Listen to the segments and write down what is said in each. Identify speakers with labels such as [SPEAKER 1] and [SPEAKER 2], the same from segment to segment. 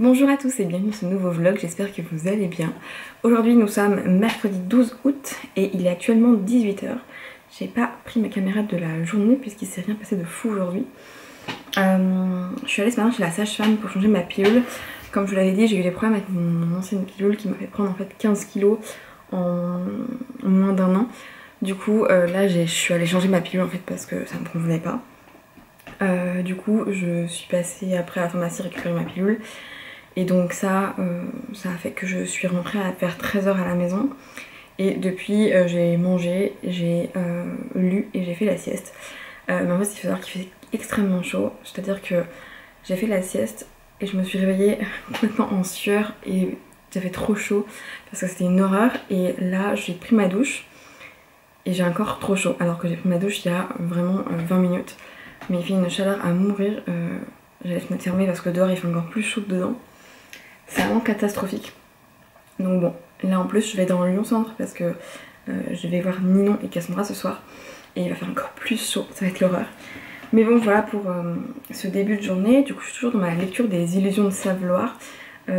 [SPEAKER 1] Bonjour à tous et bienvenue dans ce nouveau vlog, j'espère que vous allez bien. Aujourd'hui nous sommes mercredi 12 août et il est actuellement 18 h. J'ai pas pris ma caméra de la journée puisqu'il s'est rien passé de fou aujourd'hui. Je suis allée ce matin chez la sage-femme pour changer ma pilule. Comme je vous l'avais dit, j'ai eu des problèmes avec mon ancienne pilule qui m'a fait prendre en fait 15 kg en moins d'un an. Du coup là je suis allée changer ma pilule en fait parce que ça me convenait pas. Du coup je suis passée après à la pharmacie récupérer ma pilule. Et donc ça a fait que je suis rentrée vers 13 h à la maison. Et depuis j'ai mangé, j'ai lu et j'ai fait la sieste. Mais en fait il faut savoir qu'il fait extrêmement chaud. C'est-à-dire que j'ai fait la sieste et je me suis réveillée complètement en sueur et j'avais trop chaud parce que c'était une horreur. Et là j'ai pris ma douche et j'ai encore trop chaud alors que j'ai pris ma douche il y a vraiment 20 minutes. Mais il fait une chaleur à mourir. J'ai la fenêtre fermée parce que dehors il fait encore plus chaud que dedans. C'est vraiment catastrophique. Donc bon, là en plus je vais dans le Lyon Centre parce que je vais voir Ninon et Cassandra ce soir. Et il va faire encore plus chaud, ça va être l'horreur. Mais bon voilà pour ce début de journée. Du coup je suis toujours dans ma lecture des Illusions de Saveloire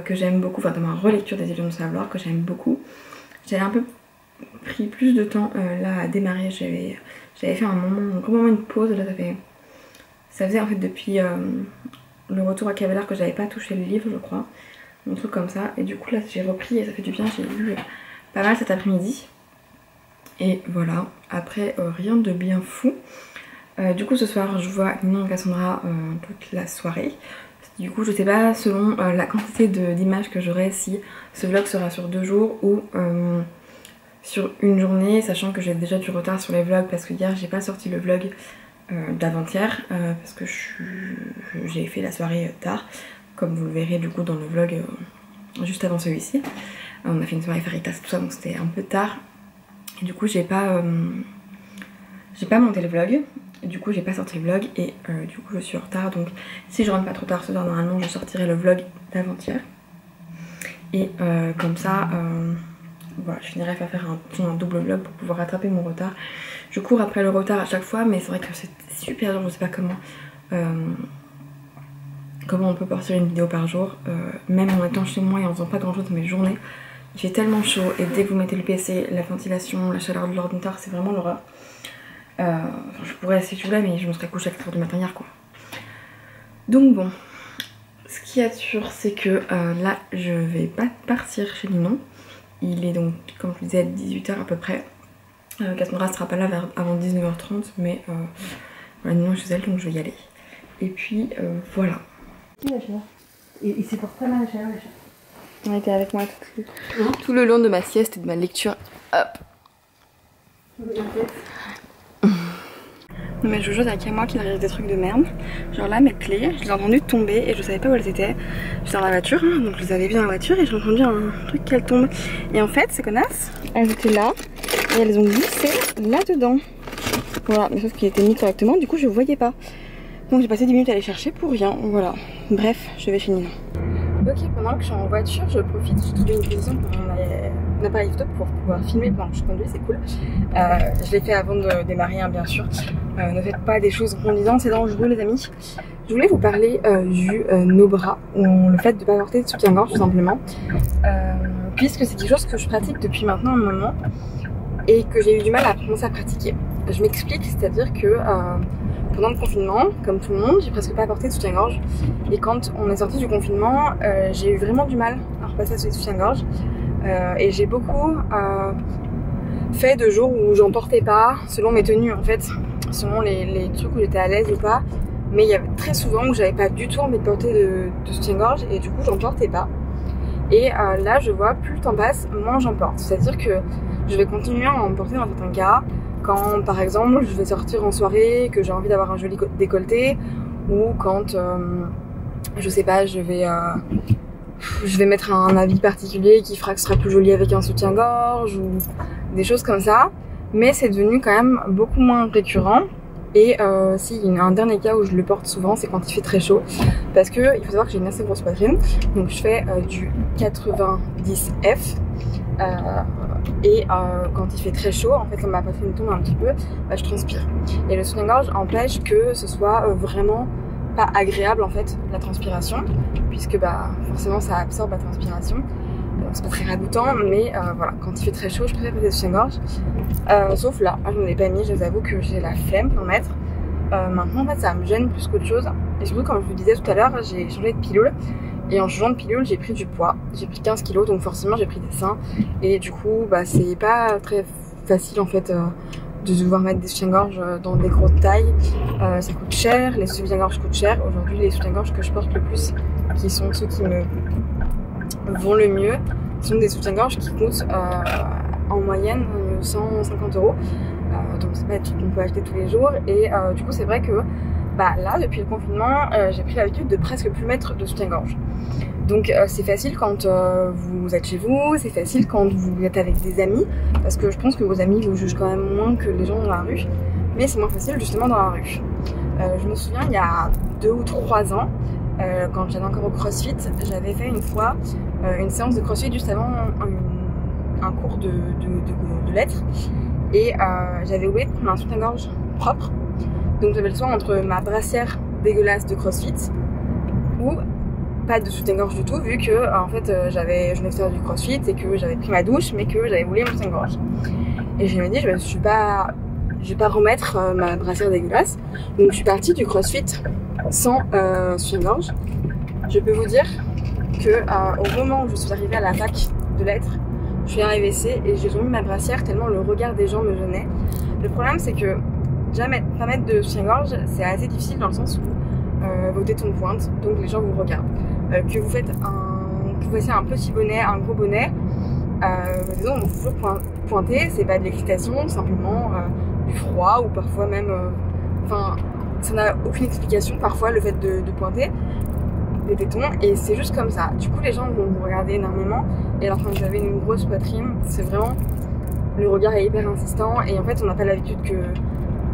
[SPEAKER 1] que j'aime beaucoup. Enfin dans ma relecture des Illusions de Saveloire que j'aime beaucoup. J'avais un peu pris plus de temps là à démarrer. J'avais fait un gros moment de pause. Là ça faisait en fait depuis le retour à Cavellard que j'avais pas touché le livre je crois. Un truc comme ça, et du coup là j'ai repris et ça fait du bien, j'ai lu pas mal cet après-midi et voilà. Après rien de bien fou. Du coup ce soir je vois Ninon et Cassandra toute la soirée. Du coup je sais pas selon la quantité d'images que j'aurai si ce vlog sera sur 2 jours ou sur une journée, sachant que j'ai déjà du retard sur les vlogs parce que hier j'ai pas sorti le vlog d'avant-hier parce que j'ai fait la soirée tard. Comme vous le verrez du coup dans le vlog juste avant celui-ci. On a fait une soirée Faritas tout ça donc c'était un peu tard. Et du coup j'ai pas monté le vlog. Du coup j'ai pas sorti le vlog et du coup je suis en retard. Donc si je rentre pas trop tard ce soir normalement je sortirai le vlog d'avant-hier. Et comme ça voilà, je finirai par faire un double vlog pour pouvoir rattraper mon retard. Je cours après le retard à chaque fois mais c'est vrai que c'est super dur, je sais pas comment on peut partir une vidéo par jour, même en étant chez moi et en faisant pas grand chose de mes journées. Il fait tellement chaud et dès que vous mettez le PC, la ventilation, la chaleur de l'ordinateur, c'est vraiment l'horreur. Je pourrais si je voulais mais je me serais couchée à 4 h du matin hier quoi. Donc bon, ce qu'il y a de sûr c'est que là je vais pas partir chez Ninon. Il est donc comme je vous disais 18 h à peu près. Cassandra sera pas là avant 19 h 30 mais voilà, Ninon est chez elle donc je vais y aller. Et puis voilà.
[SPEAKER 2] Il supporte pas mal la chaleur,
[SPEAKER 1] On a été avec moi tout le long de ma sieste et de ma lecture. Hop. Non mais je vous jure, il y a qu'à moi qu'il arrive des trucs de merde. Genre là mes clés, je les ai entendues tomber et je savais pas où elles étaient. J'étais dans la voiture, hein, donc je les avais vues dans la voiture et j'ai entendu un truc qu'elles tombent. Et en fait ces connasses, elles étaient là et elles ont glissé là-dedans. Voilà, mais sauf qu'il était mis correctement, du coup je voyais pas. Donc j'ai passé 10 minutes à les chercher pour rien, voilà. Bref, je vais finir. Ok, pendant que je suis en voiture, je profite, j'ai trouvé une position pour mon appareil photo pour pouvoir filmer pendant que je conduis, c'est cool. Je l'ai fait avant de démarrer, hein, bien sûr. Ne faites pas des choses en disant c'est dangereux les amis. Je voulais vous parler du no bras, ou le fait de ne pas porter de soutien-gorge tout simplement. Puisque c'est quelque chose que je pratique depuis maintenant un moment et que j'ai eu du mal à commencer à pratiquer. Je m'explique, c'est-à-dire que pendant le confinement, comme tout le monde, j'ai presque pas porté de soutien-gorge. Et quand on est sorti du confinement, j'ai eu vraiment du mal à repasser à ce soutien-gorge. Et j'ai beaucoup fait de jours où j'en portais pas, selon mes tenues en fait, selon les trucs où j'étais à l'aise ou pas. Mais il y avait très souvent où j'avais pas du tout envie de porter de soutien-gorge et du coup j'en portais pas. Et là je vois plus le temps passe, moins j'en porte. C'est-à-dire que je vais continuer à en porter dans certains cas. Quand par exemple je vais sortir en soirée, que j'ai envie d'avoir un joli décolleté, ou quand je sais pas, je vais mettre un habit particulier qui fera que ce sera plus joli avec un soutien-gorge ou des choses comme ça. Mais c'est devenu quand même beaucoup moins récurrent. Et si il y a un dernier cas où je le porte souvent, c'est quand il fait très chaud. Parce que il faut savoir que j'ai une assez grosse poitrine. Donc je fais du 90F. Et quand il fait très chaud, en fait, comme ma poitrine tombe un petit peu, je transpire. Et le soutien-gorge empêche que ce soit vraiment pas agréable en fait la transpiration, puisque bah forcément ça absorbe la transpiration. C'est pas très ragoûtant, mais voilà, quand il fait très chaud, je préfère passer du soutien-gorge. Sauf là, je n'en ai pas mis, je vous avoue que j'ai la flemme d'en mettre. Maintenant, en fait, ça me gêne plus qu'autre chose. Et surtout, comme je vous disais tout à l'heure, j'ai changé de pilule. Et en changeant de pilule, j'ai pris du poids. J'ai pris 15 kilos, donc forcément, j'ai pris des seins. Et du coup, bah, c'est pas très facile en fait de devoir mettre des soutiens-gorge dans des grosses tailles. Ça coûte cher, les soutiens-gorge coûtent cher. Aujourd'hui, les soutiens-gorge que je porte le plus, qui sont ceux qui me vont le mieux, sont des soutiens-gorge qui coûtent en moyenne 150 €. Donc c'est pas des trucs qu'on peut acheter tous les jours. Et du coup, c'est vrai que bah, là, depuis le confinement, j'ai pris l'habitude de presque plus mettre de soutien-gorge. Donc c'est facile quand vous êtes chez vous, c'est facile quand vous êtes avec des amis, parce que je pense que vos amis vous jugent quand même moins que les gens dans la rue, mais c'est moins facile justement dans la rue. Je me souviens, il y a 2 ou 3 ans, quand j'allais encore au CrossFit, j'avais fait une fois une séance de CrossFit juste avant un cours de lettres, et j'avais oublié de prendre un soutien-gorge propre. Donc j'avais le choix entre ma brassière dégueulasse de CrossFit ou pas de soutien-gorge du tout, vu que en fait je venais de faire du CrossFit et que j'avais pris ma douche, mais que j'avais oublié mon soutien-gorge. Et je me dis, je vais pas remettre ma brassière dégueulasse. Donc je suis partie du CrossFit sans soutien-gorge. Je peux vous dire que au moment où je suis arrivée à la fac de lettres, je suis arrivée AVC et j'ai remis ma brassière tellement le regard des gens me gênait. Le problème, c'est que jamais pas mettre de soutien-gorge, c'est assez difficile dans le sens où vos tétons pointent, donc les gens vous regardent. Que vous fassiez un petit bonnet, un gros bonnet, les gens vont toujours pointer. C'est pas de l'excitation, simplement du froid ou parfois même, enfin, ça n'a aucune explication parfois le fait de pointer les tétons, et c'est juste comme ça. Du coup, les gens vont vous regarder énormément, et alors quand vous avez une grosse poitrine, c'est vraiment, le regard est hyper insistant, et en fait, on n'a pas l'habitude que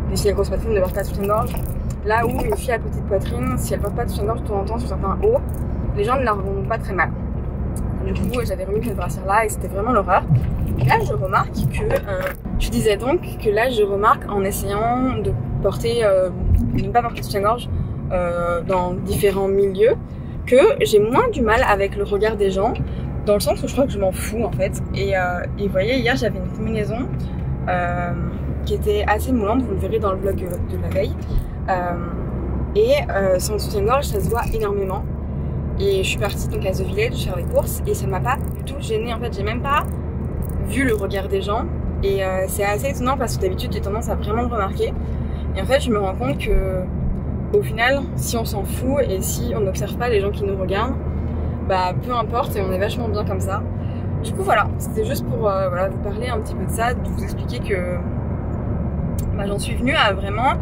[SPEAKER 1] les filles à grosse poitrine ne portent pas de soutien-gorge. Là où une fille à petite poitrine, si elle porte pas de soutien-gorge de temps en temps sur certains hauts, les gens ne la rendront pas très mal. Du coup, j'avais remis cette brassière là et c'était vraiment l'horreur. Et là, je remarque que, je disais donc que là, je remarque en essayant de ne pas porter de soutien-gorge dans différents milieux, que j'ai moins du mal avec le regard des gens, dans le sens où je crois que je m'en fous en fait. Et vous voyez, hier j'avais une combinaison qui était assez moulante, vous le verrez dans le vlog de la veille. Sans soutien-gorge, ça se voit énormément. Et je suis partie donc à The Village faire les courses et ça m'a pas du tout gênée. En fait, j'ai même pas vu le regard des gens. Et c'est assez étonnant parce que d'habitude j'ai tendance à vraiment le remarquer. Et en fait, je me rends compte que au final, si on s'en fout et si on n'observe pas les gens qui nous regardent, bah peu importe et on est vachement bien comme ça. Du coup voilà, c'était juste pour voilà, vous parler un petit peu de ça, de vous expliquer que bah, j'en suis venue à vraiment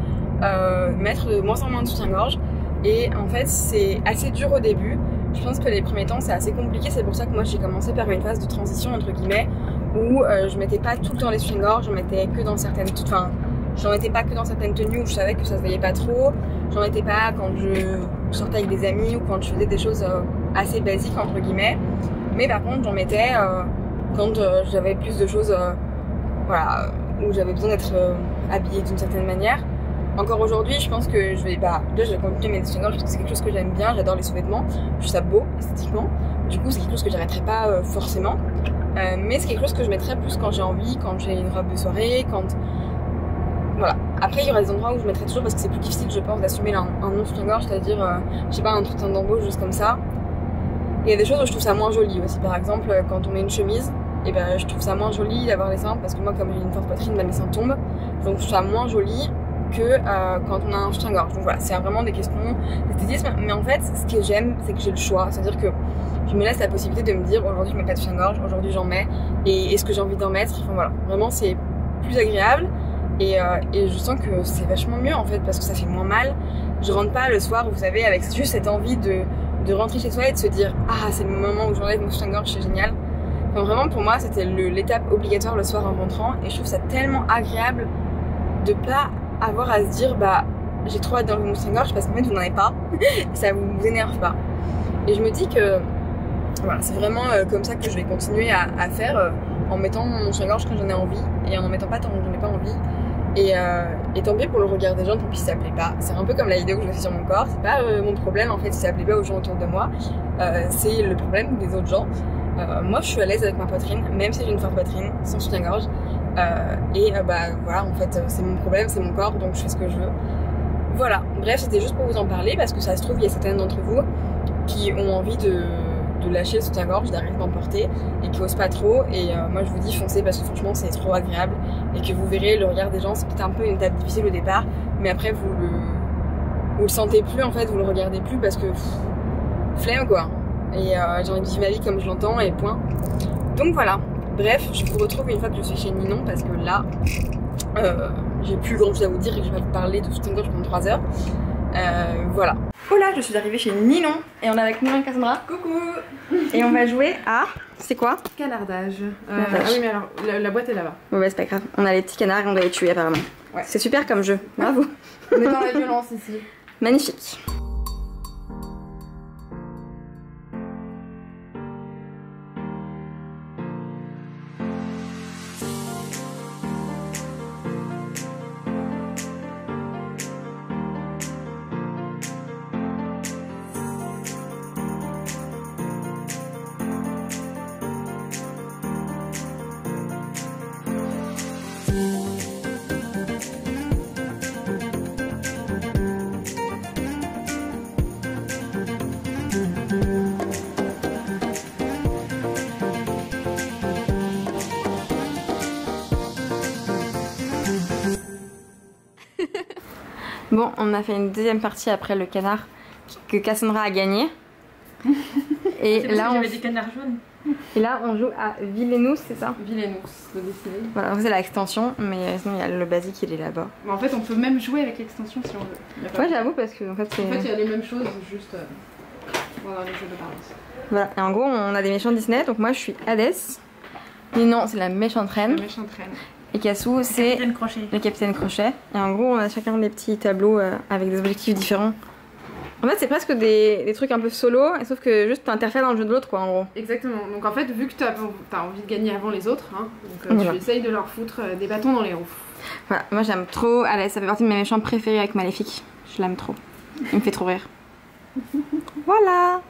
[SPEAKER 1] mettre de moins en moins de soutien-gorge. Et en fait c'est assez dur au début. Je pense que les premiers temps c'est assez compliqué, c'est pour ça que moi j'ai commencé par une phase de transition entre guillemets où je mettais pas tout le temps les soutiens-gorge, j'en mettais que dans certaines j'en mettais pas que dans certaines tenues où je savais que ça se voyait pas trop, j'en mettais pas quand je sortais avec des amis ou quand je faisais des choses assez basiques entre guillemets, mais par contre j'en mettais quand j'avais plus de choses voilà, où j'avais besoin d'être habillée d'une certaine manière. Encore aujourd'hui, je pense que je vais continuer mes soutiens-gorge parce que c'est quelque chose que j'aime bien, j'adore les sous-vêtements, je trouve ça beau esthétiquement. Du coup, c'est quelque chose que j'arrêterai pas forcément, mais c'est quelque chose que je mettrai plus quand j'ai envie, quand j'ai une robe de soirée, quand voilà. Après, il y aura des endroits où je mettrai toujours parce que c'est plus difficile, je pense, d'assumer un non soutien-gorge, c'est-à-dire, je sais pas, un entretien d'embauche, juste comme ça. Il y a des choses où je trouve ça moins joli aussi. Par exemple, quand on met une chemise, et ben je trouve ça moins joli d'avoir les seins parce que moi, comme j'ai une forte poitrine, mes seins tombent, donc je trouve ça moins joli que quand on a un soutien-gorge. Donc voilà, c'est vraiment des questions d'esthétisme. Mais en fait, ce que j'aime, c'est que j'ai le choix. C'est-à-dire que je me laisse la possibilité de me dire aujourd'hui je mets pas de soutien-gorge, aujourd'hui j'en mets, et est-ce que j'ai envie d'en mettre. Enfin voilà, vraiment c'est plus agréable. Et je sens que c'est vachement mieux en fait parce que ça fait moins mal. Je rentre pas le soir, vous savez, avec juste cette envie de rentrer chez soi et de se dire ah c'est le moment où j'enlève mon soutien-gorge, c'est génial. Enfin, vraiment pour moi c'était l'étape obligatoire le soir en rentrant et je trouve ça tellement agréable de pas avoir à se dire bah j'ai trop hâte d'enlever mon soutien-gorge parce qu'en fait vous n'en avez pas, ça vous énerve pas. Et je me dis que voilà, c'est vraiment comme ça que je vais continuer à faire en mettant mon soutien-gorge quand j'en ai envie et en mettant pas tant que j'en ai pas envie. Et tant pis pour le regard des gens, tant pis si ça plaît pas. C'est un peu comme la vidéo que je fais sur mon corps, c'est pas mon problème en fait si ça plaît pas aux gens autour de moi, c'est le problème des autres gens. Moi je suis à l'aise avec ma poitrine, même si j'ai une forte poitrine, sans soutien-gorge. Bah voilà, en fait c'est mon problème, c'est mon corps, donc je fais ce que je veux. Voilà, bref, c'était juste pour vous en parler parce que ça se trouve, il y a certaines d'entre vous qui ont envie de lâcher le soutien-gorge, d'arrêter d'en porter et qui osent pas trop. Et moi je vous dis foncez parce que franchement c'est trop agréable et que vous verrez le regard des gens, c'est peut-être un peu une étape difficile au départ, mais après vous le sentez plus en fait, vous le regardez plus parce que flemme quoi. Et j'ai envie de vivre ma vie comme je l'entends et point. Donc voilà, bref, je vous retrouve une fois que je suis chez Ninon parce que là j'ai plus grand chose à vous dire et que je vais vous parler de soutien-gorge pendant 3 heures. Voilà. Voilà, je suis arrivée chez Ninon et on est avec Ninon et Cassandra. Coucou. Et on va jouer à... C'est quoi?
[SPEAKER 2] Canardage. Ah oui, mais alors, la boîte est là-bas.
[SPEAKER 1] Bon bah c'est pas grave, on a les petits canards et on doit les tuer apparemment. Ouais. C'est super comme jeu, bravo.
[SPEAKER 2] On est dans la violence ici.
[SPEAKER 1] Magnifique. Bon, on a fait une deuxième partie après le canard que Cassandra a gagné. Et là,
[SPEAKER 2] j'avais des canards jaunes.
[SPEAKER 1] Et là, on joue à Villainous, c'est ça?
[SPEAKER 2] Villainous, de dessiner.
[SPEAKER 1] Voilà, c'est l'extension, mais sinon il y a le basique, il est là-bas.
[SPEAKER 2] Mais en fait, on peut même jouer avec l'extension si on veut.
[SPEAKER 1] Ouais, j'avoue, parce que en fait,
[SPEAKER 2] il y a les mêmes choses, juste dans les jeux de balance.
[SPEAKER 1] Voilà, et en gros, on a des méchants Disney, donc moi je suis Hades. Ninon, c'est la méchante reine.
[SPEAKER 2] La méchante reine.
[SPEAKER 1] Et Cassou, c'est le capitaine Crochet. Et en gros, on a chacun des petits tableaux avec des objectifs différents. En fait, c'est presque des trucs un peu solo, sauf que juste t'interfères dans le jeu de l'autre, quoi, en gros.
[SPEAKER 2] Exactement. Donc en fait, vu que t'as envie de gagner avant les autres, hein, donc voilà. Tu essayes de leur foutre des bâtons dans les roues.
[SPEAKER 1] Voilà, moi j'aime trop Hades, ça fait partie de mes méchants préférés avec Maléfique. Je l'aime trop. Il me fait trop rire. Voilà.